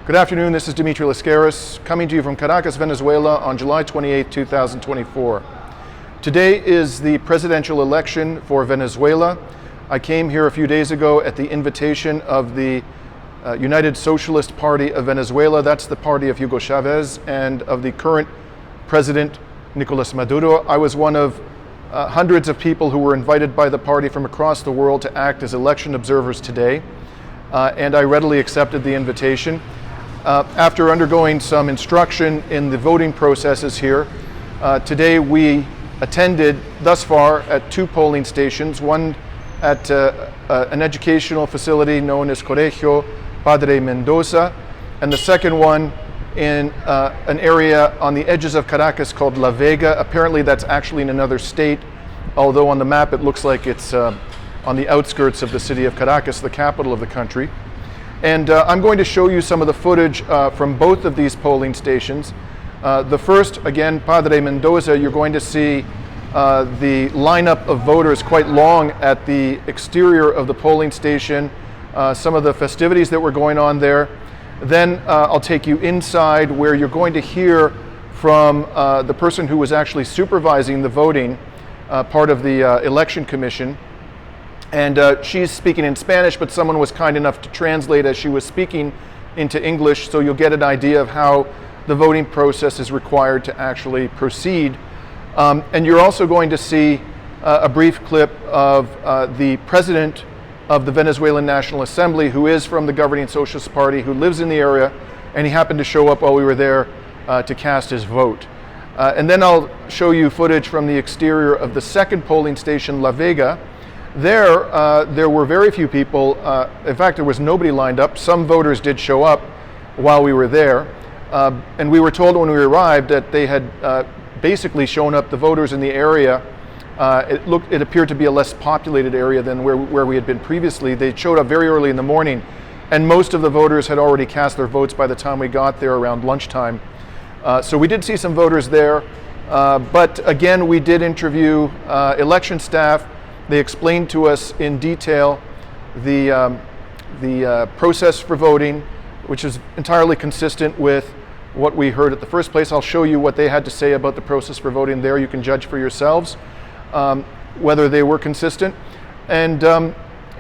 Good afternoon, this is Dimitri Lascaris, coming to you from Caracas, Venezuela on July 28, 2024. Today is the presidential election for Venezuela. I came here a few days ago at the invitation of the United Socialist Party of Venezuela. That's the party of Hugo Chavez and of the current president, Nicolas Maduro. I was one of hundreds of people who were invited by the party from across the world to act as election observers today, and I readily accepted the invitation. After undergoing some instruction in the voting processes here, today we attended thus far at two polling stations, one at an educational facility known as Colegio Padre Mendoza, and the second one in an area on the edges of Caracas called La Vega. Apparently that's actually in another state, although on the map it looks like it's on the outskirts of the city of Caracas, the capital of the country. And I'm going to show you some of the footage from both of these polling stations. The first, again, Padre Mendoza, you're going to see the lineup of voters quite long at the exterior of the polling station, some of the festivities that were going on there. Then I'll take you inside where you're going to hear from the person who was actually supervising the voting, part of the election commission. And she's speaking in Spanish, but someone was kind enough to translate as she was speaking into English, so you'll get an idea of how the voting process is required to actually proceed. And you're also going to see a brief clip of the president of the Venezuelan National Assembly, who is from the governing Socialist Party, who lives in the area, and he happened to show up while we were there to cast his vote. And then I'll show you footage from the exterior of the second polling station, La Vega. There were very few people. In fact, there was nobody lined up. Some voters did show up while we were there. And we were told when we arrived that they had basically shown up, the voters in the area. It appeared to be a less populated area than where we had been previously. They showed up very early in the morning, and most of the voters had already cast their votes by the time we got there around lunchtime. So we did see some voters there. But again, we did interview election staff. They explained to us in detail the process for voting, which is entirely consistent with what we heard at the first place. I'll show you what they had to say about the process for voting there. You can judge for yourselves whether they were consistent. And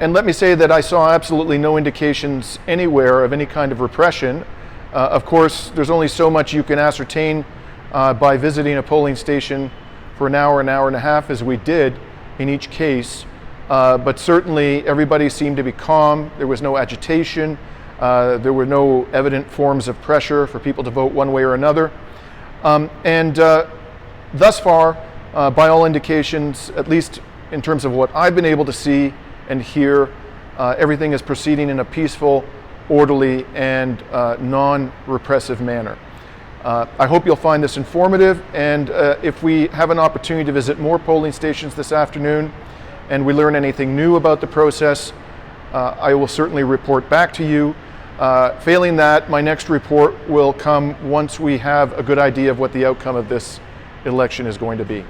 let me say that I saw absolutely no indications anywhere of any kind of repression. Of course, there's only so much you can ascertain by visiting a polling station for an hour and a half, as we did in each case, but certainly everybody seemed to be calm. There was no agitation. There were no evident forms of pressure for people to vote one way or another. And thus far, by all indications, at least in terms of what I've been able to see and hear, everything is proceeding in a peaceful, orderly, and non-repressive manner. I hope you'll find this informative, and if we have an opportunity to visit more polling stations this afternoon and we learn anything new about the process, I will certainly report back to you. Failing that, my next report will come once we have a good idea of what the outcome of this election is going to be.